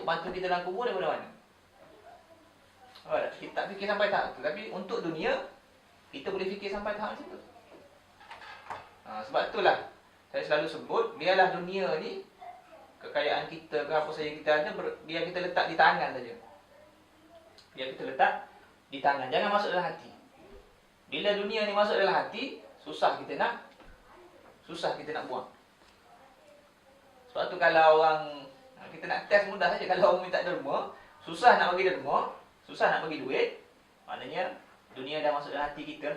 untuk bantu kita dalam kubur daripada mana? Kita tak fikir sampai tahap tu. Tapi untuk dunia, kita boleh fikir sampai tahap macam tu. Sebab itulah saya selalu sebut, biarlah dunia ni, kekayaan kita ke apa saja kita ada, biar kita letak di tangan saja. Biar kita letak di tangan, jangan masuk dalam hati. Bila dunia ni masuk dalam hati, susah kita nak buang. Sebab tu kalau orang, kita nak test mudah saja. Kalau orang minta derma, susah nak bagi derma, susah nak bagi duit, maknanya dunia dah masuk dalam hati kita,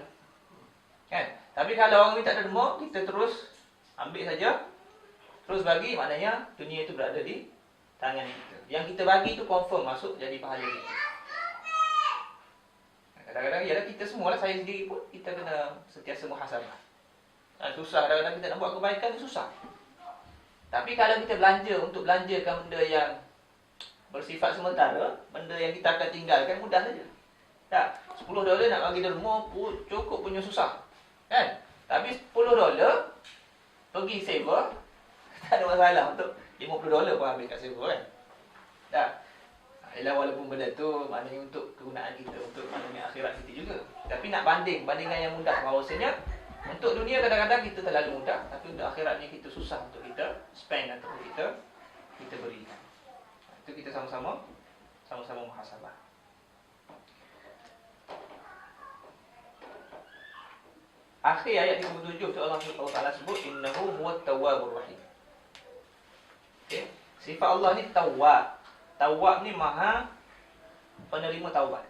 kan? Tapi kalau orang minta derma, kita terus ambil saja, terus bagi, maknanya dunia itu berada di tangan kita. Yang kita bagi itu confirm masuk jadi pahala kita. Kadang-kadang ialah kita semualah, saya sendiri pun, kita kena sentiasa muhasabah. Susah kadang-kadang kita nak buat kebaikan ni susah. Tapi kalau kita belanja untuk belanjakan benda yang bersifat sementara, benda yang kita akan tinggalkan, mudah saja. Tak, $10 nak bagi derma pun cukup punya susah, kan? Tapi $10 pergi saver, tak ada masalah. Untuk $50 pun ambil kat saver, kan? Tak. Ialah walaupun benda tu maknanya untuk kegunaan kita, untuk maknanya akhirat kita juga. Tapi nak bandingkan yang mudah, bahawasanya untuk dunia kadang-kadang kita terlalu mudah, tapi untuk akhirat ni kita susah untuk kita spend ataupun kita berikan. Itu kita sama-sama muhasabah. Akhir ayat 37 tu Allah Taala sebut innahu huwat tawwabur rahim. Okey, sifat Allah ni tawwab. Tawwab ni maha penerima taubat.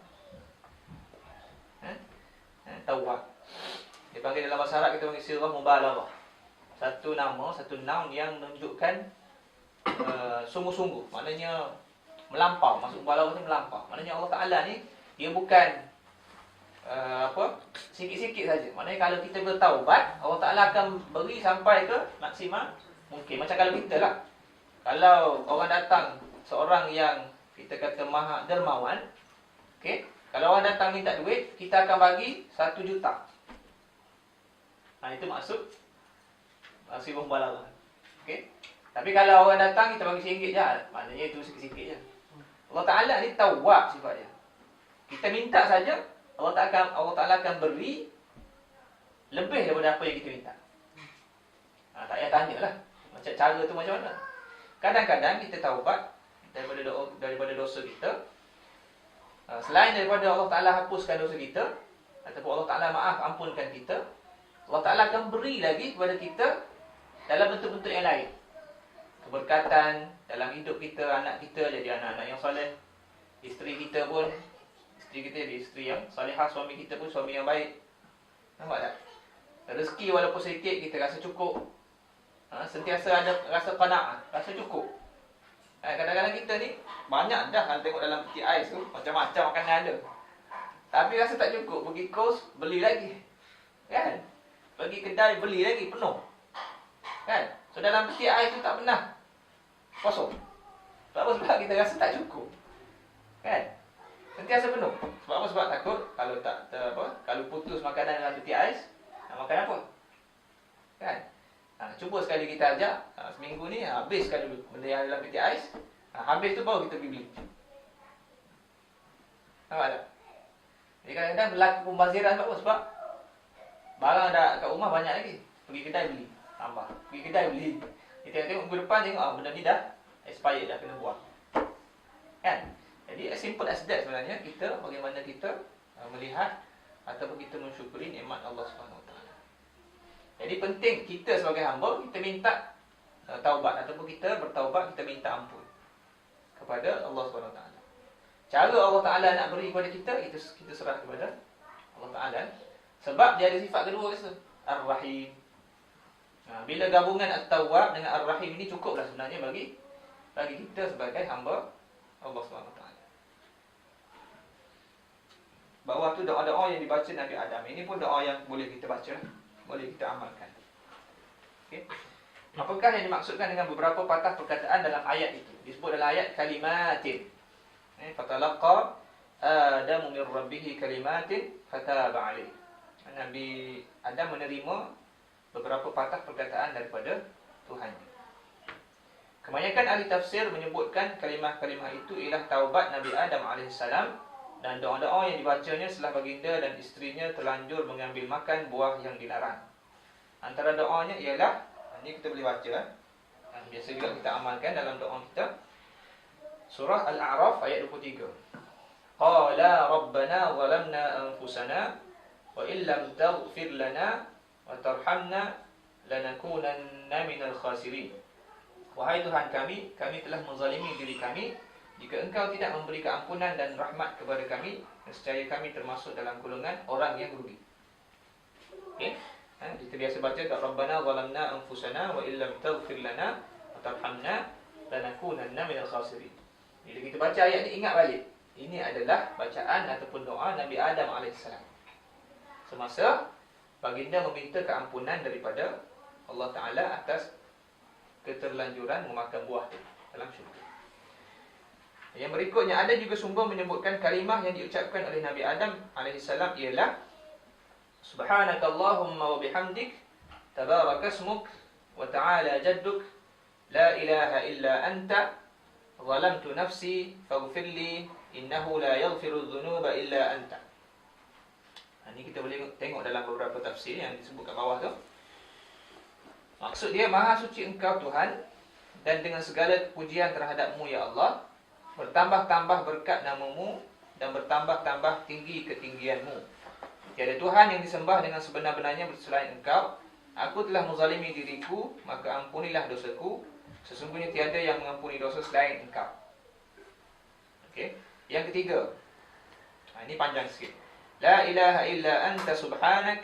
Tawwab. Dipanggil dalam bahasa Arab kita panggil sirah mubalaghah. Satu nama, satu noun yang menunjukkan sungguh-sungguh, maknanya melampau. Maksud mubalaghah ni melampau. Maknanya Allah Taala ni dia bukan sikit-sikit saja. Maknanya kalau kita bertaubat, Allah Taala akan beri sampai ke maksimal mungkin. Macam kalau kita lah, kalau orang datang, seorang yang kita kata maha dermawan, okey, kalau orang datang minta duit, kita akan bagi 1 juta. Itu maksud sifat mubalaghah. Okey. Tapi kalau orang datang kita bagi RM1 je, maknanya itu sikit-sikit je. Allah Taala ni tawwab sifatnya. Kita minta saja, Allah Taala akan beri lebih daripada apa yang kita minta. Tak payah tanyalah macam cara tu macam mana. Kadang-kadang kita taubat daripada dosa kita, selain daripada Allah Taala hapuskan dosa kita ataupun Allah Taala maaf ampunkan kita, Allah Taala akan beri lagi kepada kita dalam bentuk-bentuk yang lain. Keberkatan dalam hidup kita, anak kita jadi anak-anak yang soleh, isteri kita jadi isteri yang salihah, suami kita pun suami yang baik. Nampak tak? Rezeki walaupun sedikit kita rasa cukup. Sentiasa ada rasa qanaah, rasa cukup. Kadang-kadang kita ni banyak dah, kalau tengok dalam peti ais tu macam-macam makanan ada, tapi rasa tak cukup, pergi kos beli lagi, kan? Pergi kedai beli lagi, penuh, kan? So dalam peti ais tu tak pernah kosong. Sebab apa? Sebab kita rasa tak cukup, kan? Sentiasa penuh. Sebab apa? Sebab takut kalau putus makanan dalam peti ais, nak makan apa, kan? Cuba sekali kita ajak, seminggu ni habiskan dulu benda yang dalam peti ais. Habis tu baru kita pergi beli. Nampak tak? Jadi kadang-kadang berlaku pembaziran. Sebab apa? Sebab barang dah kat rumah banyak lagi, pergi kedai beli, tambah, pergi kedai beli. Kita tengok minggu depan, tengok benda ni dah expired, dah kena buang, kan? Jadi as simple as that sebenarnya. Kita, bagaimana kita melihat ataupun kita mensyukuri nikmat Allah SWT. Jadi penting kita sebagai hamba, kita minta taubat ataupun kita bertaubat, kita minta ampun kepada Allah SWT. Cara Allah Ta'ala nak beri kepada kita, itu kita serah kepada Allah Ta'ala. Sebab dia ada sifat kedua, Ar-Rahim. Bila gabungan At-Tawwab dengan Ar-Rahim ini cukuplah sebenarnya bagi kita sebagai hamba Allah SWT. Bawah tu doa-doa yang dibaca Nabi Adam. Ini pun doa yang boleh kita baca, boleh kita amalkan. Okay. Apakah yang dimaksudkan dengan beberapa patah perkataan dalam ayat itu? Disebut dalam ayat kalimatin. Fatalaqa Adamu min rabbih kalimatin fataba alaih. Nabi Adam menerima beberapa patah perkataan daripada Tuhan. Kebanyakan ahli tafsir menyebutkan kalimah-kalimah itu ialah taubat Nabi Adam AS dan doa-doa yang dibacanya setelah baginda dan isterinya terlanjur mengambil makan buah yang dilarang. Antara doanya ialah, ini kita boleh baca, biasa juga kita amalkan dalam doa kita. Surah Al-A'raf ayat 23. Qala rabbana zalamna anfusana wa illam taghfir lana wa tarhamna lanakunanna minal khasirin. Wahai Tuhan kami telah menzalimi diri kami. Jika Engkau tidak memberi keampunan dan rahmat kepada kami, nescaya kami termasuk dalam golongan orang yang rugi. Okey? Kita biasa baca Rabbana zalamna anfusana wa illam taghfir lana wa tarhamna lanakunanna minal khasirin. Bila kita baca ayat ni, ingat balik. Ini adalah bacaan ataupun doa Nabi Adam AS semasa baginda meminta keampunan daripada Allah Ta'ala atas keterlanjuran memakan buah itu dalam syurga. Yang berikutnya, ada juga sumber menyebutkan kalimah yang diucapkan oleh Nabi Adam AS ialah Subhanakallahumma wa bihamdik tabarakasmuk wa ta'ala jadduk la ilaha illa anta zalamtu nafsi faghfirli innahu la yaghfiru dhunuba illa anta. Ini kita boleh tengok dalam beberapa tafsir yang disebut kat bawah tu. Maksud dia, Maha suci Engkau Tuhan, dan dengan segala pujian terhadap-Mu ya Allah, bertambah-tambah berkat nama-Mu dan bertambah-tambah tinggi ketinggian-Mu. Tiada Tuhan yang disembah dengan sebenar-benarnya selain Engkau. Aku telah menzalimi diriku, maka ampunilah dosaku. Sesungguhnya tiada yang mengampuni dosa selain Engkau. Okey. Yang ketiga. Ini panjang sikit. La ilaha illa anta subhanak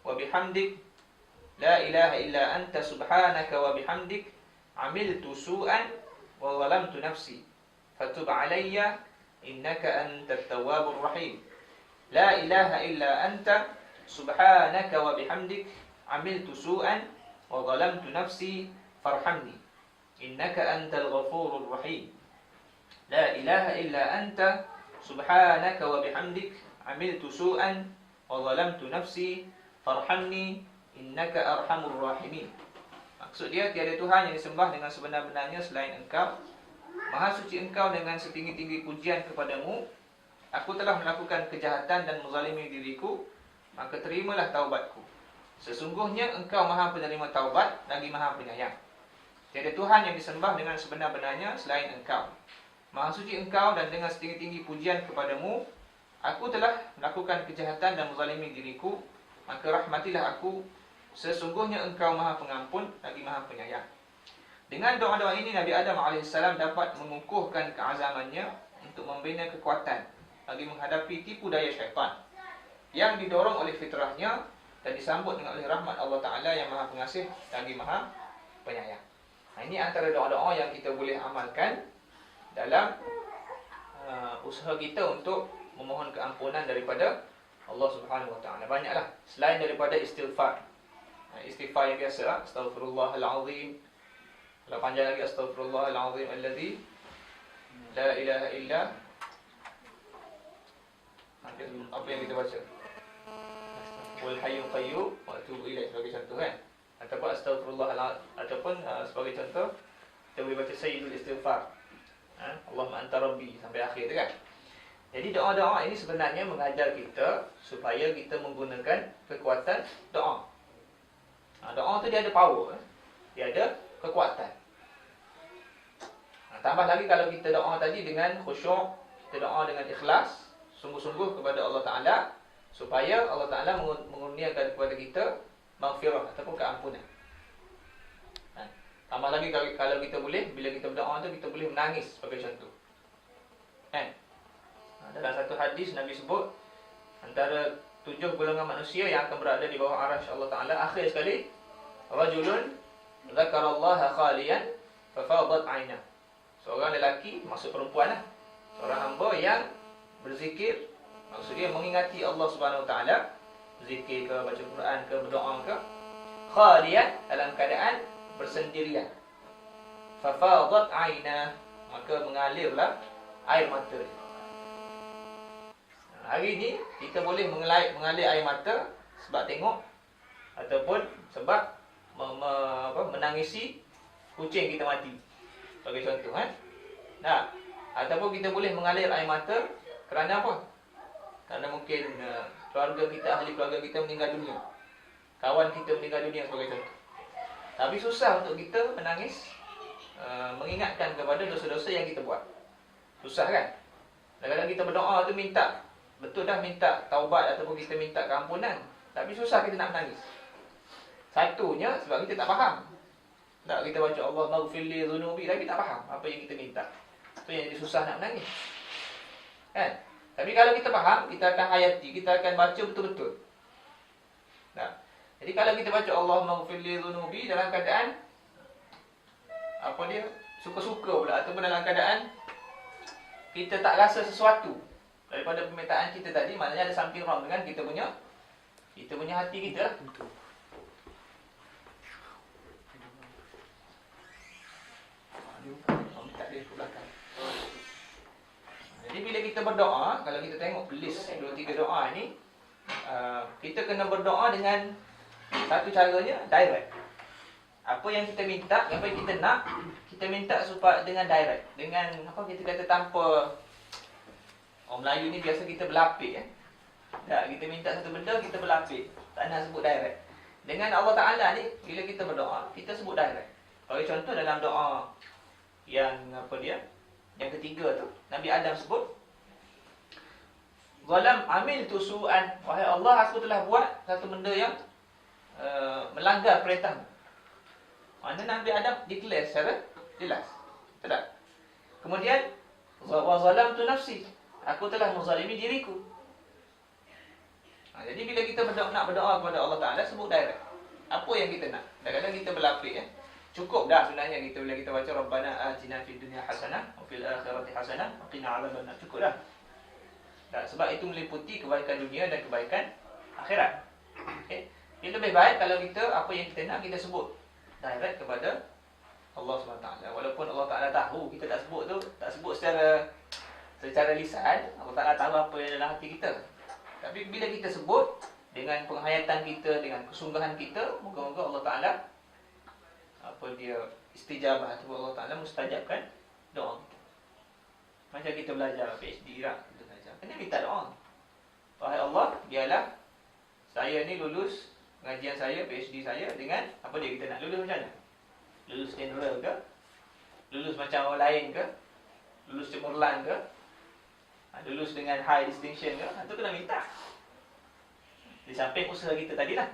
wa bihamdik. La ilaha illa anta subhanaka wa bihamdik amiltu su'an wa zalamtu nafsi fatub alayya innaka antat tawwabur rahim. La ilaha illa anta subhanaka wa bihamdik amiltu su'an wa zalamtu nafsi farhamni innaka antal ghafurur rahim. La ilaha illa anta subhanaka wa bihamdik amiltu su'an wa zalamtu nafsi farhamni innaka arhamur rahimin. Maksud dia, tiada Tuhan yang disembah dengan sebenar-benarnya selain Engkau. Maha suci Engkau dengan setinggi-tinggi pujian kepadamu. Aku telah melakukan kejahatan dan menzalimi diriku, maka terimalah taubatku. Sesungguhnya Engkau Maha penerima taubat lagi Maha penyayang. Tiada Tuhan yang disembah dengan sebenar-benarnya selain Engkau. Maha suci Engkau dan dengan setinggi-tinggi pujian kepadamu. Aku telah melakukan kejahatan dan menzalimi diriku, maka rahmatilah aku. Sesungguhnya Engkau Maha Pengampun lagi Maha Penyayang. Dengan doa-doa ini, Nabi Adam AS dapat mengukuhkan keazamannya untuk membina kekuatan bagi menghadapi tipu daya syaitan yang didorong oleh fitrahnya dan disambut dengan oleh rahmat Allah Ta'ala yang Maha Pengasih lagi Maha Penyayang. Ini antara doa-doa yang kita boleh amalkan dalam usaha kita untuk memohon keampunan daripada Allah Subhanahu Wa Ta'ala. Banyaklah selain daripada istighfar. Istighfar yang biasa, astaghfirullahalazim. Kalau panjang lagi, astaghfirullahalazim alladzi la ilaha illa. Apa yang kita baca? Wal hayyul qayyum wa atubu ilaih sebagai contoh kan. Ataupun astaghfirullahalazim, ataupun sebagai contoh kita boleh baca sayyidul istighfar. Allahumma anta rabbi sampai akhir tu kan. Jadi doa-doa ini sebenarnya mengajar kita supaya kita menggunakan kekuatan doa. Doa tu dia ada power, dia ada kekuatan. Tambah lagi kalau kita doa tadi dengan khusyuk, kita doa dengan ikhlas, sungguh-sungguh kepada Allah Ta'ala, supaya Allah Ta'ala mengurniakan kepada kita maghfirah ataupun keampunan. Tambah lagi kalau kita boleh, bila kita berdoa tu kita boleh menangis sebagai contoh. Dalam satu hadis Nabi sebut antara 7 golongan manusia yang akan berada di bawah arasy Allah Ta'ala akhir sekali, rajulun zakarallaha khaliyan fafadat 'ainah. Seorang lelaki, maksud perempuan lah, seorang hamba yang berzikir, maksud dia mengingati Allah Subhanahu Wa Ta'ala, zikir ke, baca Quran ke, berdoa ke, khaliyan, dalam keadaan bersendirian, fafadat 'ainah, maka mengalirlah air mata. Hari ini kita boleh mengalir air mata sebab tengok ataupun sebab menangisi kucing kita mati. Bagi contoh kan. Nah, ataupun kita boleh mengalir air mata kerana apa? Kerana mungkin keluarga kita, ahli keluarga kita meninggal dunia. Kawan kita meninggal dunia sebagai contoh. Tapi susah untuk kita menangis mengingatkan kepada dosa-dosa yang kita buat. Susah kan? Kadang-kadang kita berdoa tu minta, betul dah minta taubat ataupun kita minta keampunan, tapi susah kita nak menangis. Satunya sebab kita tak faham. Tak, kita baca Allah maghfirli dhunubi, tapi tak faham apa yang kita minta. Itu yang jadi susah nak menangis. Kan? Tapi kalau kita faham, kita akan hayati, kita akan baca betul-betul. Nah, jadi kalau kita baca Allah maghfirli dhunubi dalam keadaan apa dia? Suka-suka pula ataupun dalam keadaan kita tak rasa sesuatu daripada permintaan kita tadi, maknanya ada something wrong dengan kita punya hati kita lah. Jadi bila kita berdoa, kalau kita tengok list 2-3 doa ni, kita kena berdoa dengan satu caranya direct. Apa yang kita minta, apa yang kita nak, kita minta supaya dengan direct. Dengan apa kita kata tanpa, orang Melayu ni biasa kita berlapik tak, kita minta satu benda, kita berlapik, tak nak sebut direct. Dengan Allah Ta'ala ni, bila kita berdoa, kita sebut direct. Bagi contoh dalam doa yang apa dia, yang ketiga tu, Nabi Adam sebut, Zalam amiltu su'an, wahai Allah, aku telah buat satu benda yang melanggar perintahmu. Maknanya Nabi Adam declare secara jelas. Betul tak? Kemudian wa zalamtu nafsi, aku telah menzalimi diriku. Jadi bila kita nak berdoa kepada Allah Ta'ala, sebut direct apa yang kita nak. Kadang-kadang kita berlapik cukup dah sebenarnya kita bila kita baca Rabbana atina fid dunya hasanah wa fil akhirati hasanah wa qina adzabannar. Cukup dah. Sebab itu meliputi kebaikan dunia dan kebaikan akhirat. Okey. Ini lebih baik kalau kita apa yang kita nak kita sebut direct kepada Allah SWT. Walaupun Allah Ta'ala tahu, kita tak sebut secara lisan. Allah Ta'ala tahu apa yang dalam hati kita. Tapi bila kita sebut dengan penghayatan kita, dengan kesungguhan kita, moga-moga Allah Ta'ala istijabah tu, Allah Ta'ala mustajabkan doa kita. Macam kita belajar PhD lah, kita belajar, kena minta doa. Wahai Allah, biarlah saya ni lulus pengajian saya, PhD saya dengan apa dia kita nak lulus macam mana? Lulus general ke? Lulus macam orang lain ke? Lulus cemerlang ke? Lulus dengan high distinction ke? Itu kena minta. Di samping usaha kita tadi lah.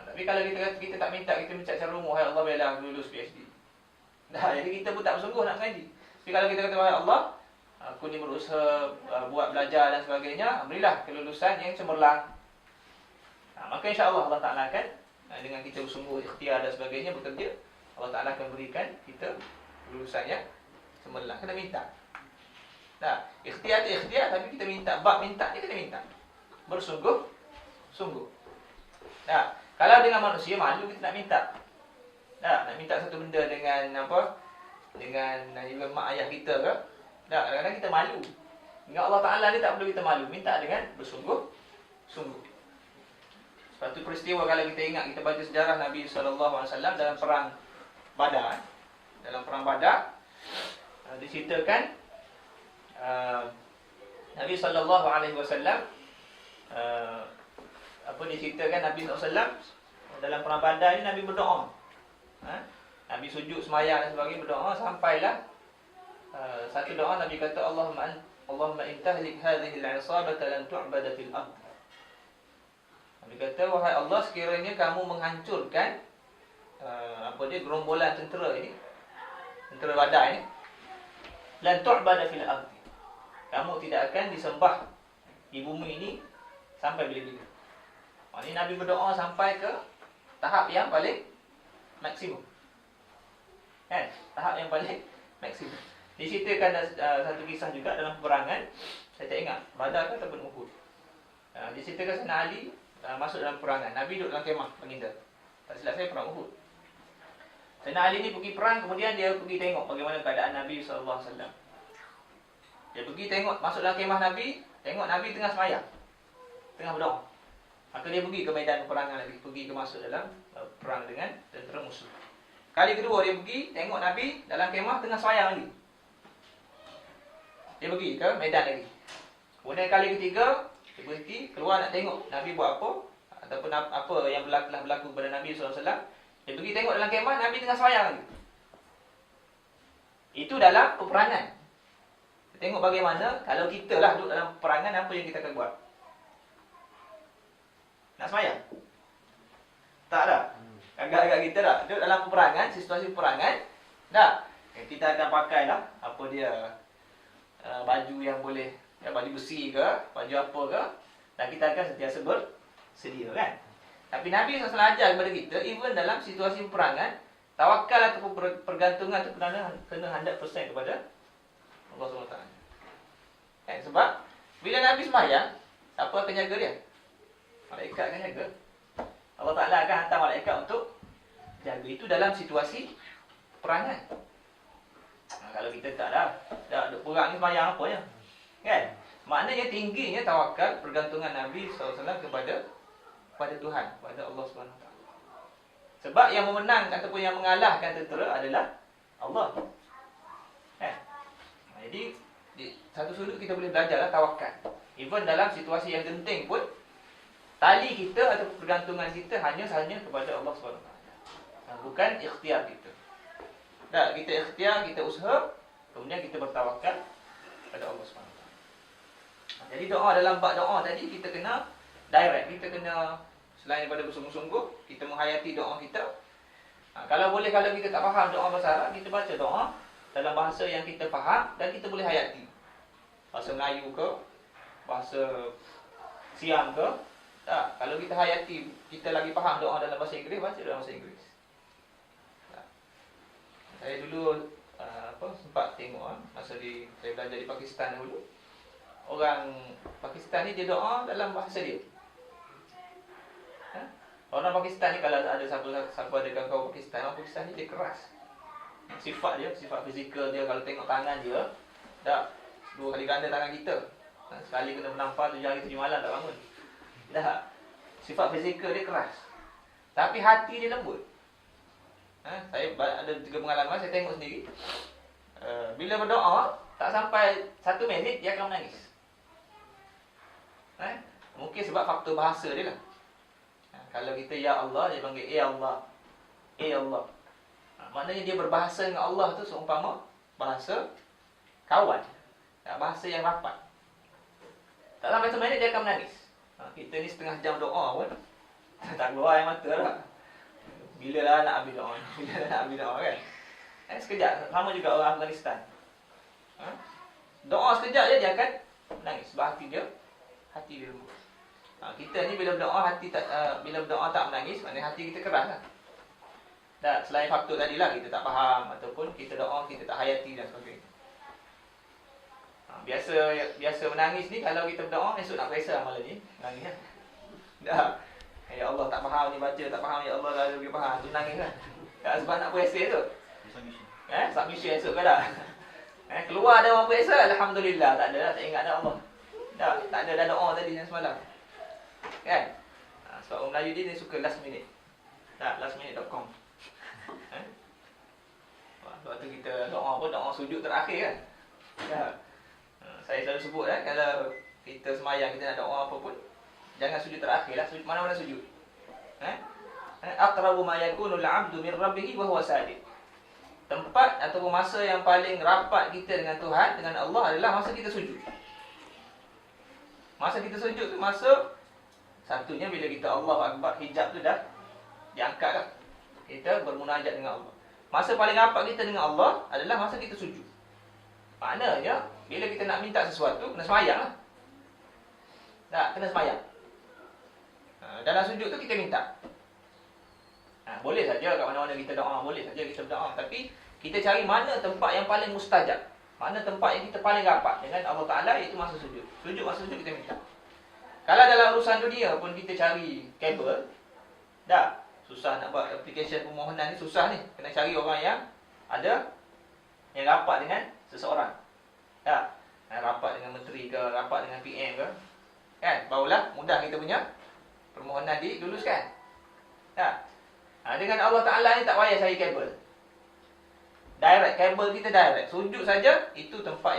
Tapi kalau kita tak minta, kita minta secara umum, wahai Allah biarlah lulus PhD. Jadi kita pun tak bersungguh nak mengaji. Tapi kalau kita kata, wahai Allah, aku ni berusaha buat belajar dan sebagainya, berilah kelulusan yang cemerlang. Maka insya-Allah Allah Ta'ala akan, dengan kita bersungguh, ikhtiar dan sebagainya, bekerja, Allah Ta'ala akan berikan kita kelulusan yang cemerlang. Kena minta. Ikhtiar tu ikhtiar, tapi kita minta, bab minta ni kena minta. Bersungguh-sungguh. Kalau dengan manusia, malu kita nak minta. Nak minta satu benda dengan apa? Dengan mak ayah kita ke? Kadang-kadang kita malu. Dengan Allah Ta'ala ni tak perlu kita malu. Minta dengan bersungguh-sungguh. Satu peristiwa kalau kita ingat, kita baca sejarah Nabi SAW dalam perang Badar. Dalam perang Badar diceritakan Nabi SAW diceritakan Nabi SAW dalam perang Badar ni Nabi berdoa. Nabi sujud semayang dan sebagainya, berdoa sampailah satu doa Nabi kata, Allahumma intahlik hadhihi al-'isabata lan tu'bada fil ardh. Nabi kata, wahai Allah, sekiranya kamu menghancurkan gerombolan tentera ini, tentera Badar ini, lan tu'bada fil ardh, kamu tidak akan disembah di bumi ini sampai bila-bila. Ini Nabi berdoa sampai ke tahap yang paling maksimum. Tahap yang paling maksimum. Diceritakan satu kisah juga dalam peperangan, saya tak ingat Badar ke ataupun Uhud. Diceritakan Sayyidina Ali masuk dalam peperangan. Nabi duduk dalam kemah pengindah. Tak silap saya perang Uhud. Sayyidina Ali ni pergi perang, kemudian dia pergi tengok bagaimana keadaan Nabi SAW. Dia pergi tengok, masuk dalam kemah Nabi, tengok Nabi tengah semayang, tengah berdoa. Maka dia pergi ke medan peperangan lagi, pergi ke masuk dalam perang dengan tentera musuh. Kali kedua dia pergi tengok Nabi dalam kemah tengah sembahyang lagi. Dia pergi ke medan lagi. Kemudian kali ketiga dia berhenti keluar nak tengok Nabi buat apa ataupun apa yang telah berlaku kepada Nabi SAW. Dia pergi tengok dalam kemah Nabi tengah sembahyang lagi. Itu dalam peperangan. Tengok bagaimana kalau kita lah duduk dalam peperangan, apa yang kita akan buat? Nak sembahyang? Tak ada. Agak-agak kita tak duduk dalam peperangan, situasi peperangan. Tak. Kita akan pakai lah apa dia, baju yang boleh, ya, baju besi ke, baju apa ke, dan kita akan sentiasa bersedia kan. Tapi Nabi SAW ajar kepada kita, even dalam situasi peperangan, tawakal ataupun pergantungan itu kena 100% kepada Allah SWT. Kan? Sebab bila Nabi sembahyang, siapa akan jaga dia? Malaikat akan jaga. Allah Ta'ala akan hantar malaikat untuk jaga. Itu dalam situasi perangan. Kalau kita tak dah duduk perang ni sembahyang apa je? Kan? Maknanya tingginya tawakal, pergantungan Nabi SAW kepada Tuhan, kepada Allah SWT. Sebab yang memenang ataupun yang mengalahkan tentera adalah Allah. Kan? Jadi di satu sudut kita boleh belajarlah tawakal. Even dalam situasi yang genting pun, tali kita atau pergantungan kita hanya kepada Allah SWT. Bukan ikhtiar kita. Tak, kita ikhtiar, kita usaha, kemudian kita bertawakal kepada Allah SWT. Jadi doa dalam bab doa tadi kita kena direct, kita kena selain daripada bersungguh-sungguh, kita menghayati doa kita. Kalau boleh, kalau kita tak faham doa bahasa Arab, kita baca doa dalam bahasa yang kita faham dan kita boleh hayati. Bahasa Melayu ke, bahasa Siam ke. Tak, kalau kita hayati, kita lagi faham doa dalam bahasa Inggeris, baca dalam bahasa Inggeris. Tak. Saya dulu sempat tengok masa saya belajar di Pakistan dulu. Orang Pakistan ni dia doa dalam bahasa dia. Orang Pakistan ni kalau ada siapa ada kawan Pakistan, orang Pakistan ni dia keras. Sifat dia, sifat fizikal dia, kalau tengok tangan dia, dah 2 kali ganda tangan kita. Sekali kena menampar 7 hari 7 malam tak bangun. Dah. Sifat fizikal dia keras. Tapi hati dia lembut. Saya ada 3 pengalaman saya tengok sendiri. Bila berdoa, tak sampai 1 minit dia akan menangis. Mungkin sebab faktor bahasa dia lah. Kalau kita ya Allah, dia panggil ya Allah. Ya Allah. Maknanya dia berbahasa dengan Allah tu seumpama bahasa kawan. Bahasa yang rapat. Tak sampai 1 minit dia akan menangis. Kita ni setengah jam doa pun tak keluar air mata lah. Bila lah nak habis doa? Bila lah nak habis doa kan? Sekejap. Sama juga orang Afghanistan. Doa sekejap je dia akan menangis. Sebab hati dia lembut. Kita ni bila berdoa tak menangis, maknanya hati kita keras lah. Tak, selain faktor tadi lah, kita tak faham ataupun kita doa kita tak hayati dan sebagainya. Biasa menangis ni kalau kita berdoa esok nak periksa malam ni nangis kan. Dah. Ya Allah tak faham ni baca, tak faham ya Allah kalau dia faham tu nangis kan. Tak sebab nak periksa esok. Submission esok kan dah. Keluar ada orang periksa, alhamdulillah tak ada, tak ingat dah Allah. Tak ada dah doa tadi yang semalam. Kan? Sebab orang Melayu dia suka last minute. Lastminute.com. Sebab tu kita doa pun doa sujud terakhir kan. Saya selalu sebut kalau kita semayang, kita nak doa apa pun, jangan sujud terakhir lah. Mana-mana sujud. Aqrabu ma yakunu al-'abdu min rabbih wa huwa sajid. Tempat ataupun masa yang paling rapat kita dengan Tuhan, dengan Allah adalah masa kita sujud. Masa kita sujud tu masa satunya bila kita Allah Akbar, hijab tu dah diangkat dah. Kita bermunajat dengan Allah. Masa paling rapat kita dengan Allah adalah masa kita sujud. Maknanya bila kita nak minta sesuatu, kena semayang lah. Tak, kena semayang. Dalam sujud tu kita minta. Boleh saja kat mana-mana kita doa, boleh saja kita berdoa. Tapi kita cari mana tempat yang paling mustajab, mana tempat yang kita paling rapat dengan Allah Ta'ala, iaitu masa sujud. Masa sujud kita minta. Kalau dalam urusan dunia pun kita cari kabel, dah susah nak buat aplikasi permohonan ni, susah ni. Kena cari orang yang ada, yang rapat dengan seseorang. Tak? Rapat dengan menteri ke, rapat dengan PM ke, kan? Barulah mudah kita punya permohonan diluluskan. Tak? Dengan Allah Ta'ala ni tak payah cari kabel. Direct, kabel kita direct. Sujud saja, itu tempat